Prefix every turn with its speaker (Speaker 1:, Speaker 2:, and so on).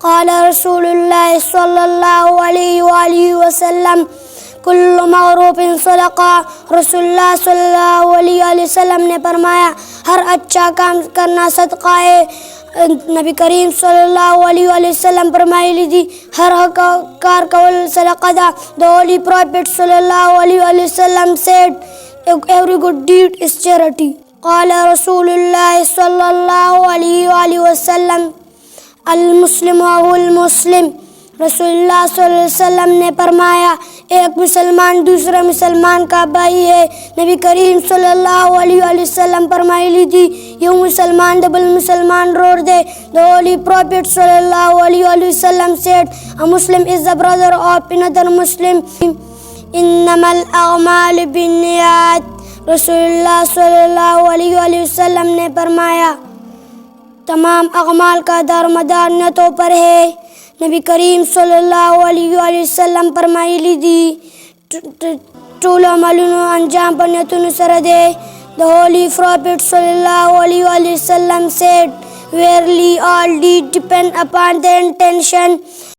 Speaker 1: قال رسول اللہ صلی اللہ علیہ وآلہ وسلم کل معروف صدقہ. رسول اللہ صلی اللہ علیہ وسلم نے فرمایا ہر اچھا کام کرنا صدقہ ہے. نبی کریم صلی اللہ علیہ وسلم فرمائے لیجیے ہر کار قول صدقہ دا. The Holy Prophet صلی اللہ علیہ وسلم said every good deed is charity. قال رسول اللہ صلی اللہ علیہ وسلم المسلم و المسلم. رسول اللہ صلی اللہ علیہ وسلم نے فرمایا ایک مسلمان دوسرے مسلمان کا بھائی ہے. نبی کریم صلی اللہ علیہ وسلم فرمائے لیجیے یوں مسلمان ڈبل مسلمان روڑ دے. The Holy Prophet صلی اللہ علیہ وسلم said a Muslim is the brother of another Muslim. انما الاعمال بالنیات. رسول اللہ صلی اللہ علیہ وسلم نے فرمایا تمام اعمال کا دار مدار نیتوں پر ہے. نبی کریم صلی اللہ علیہ وسلم فرمائے لیجیے طول عمل انجام پر نیتوں سر دے. The Holy Prophet صلی اللہ علیہ وسلم said verily all deeds depend upon the intention.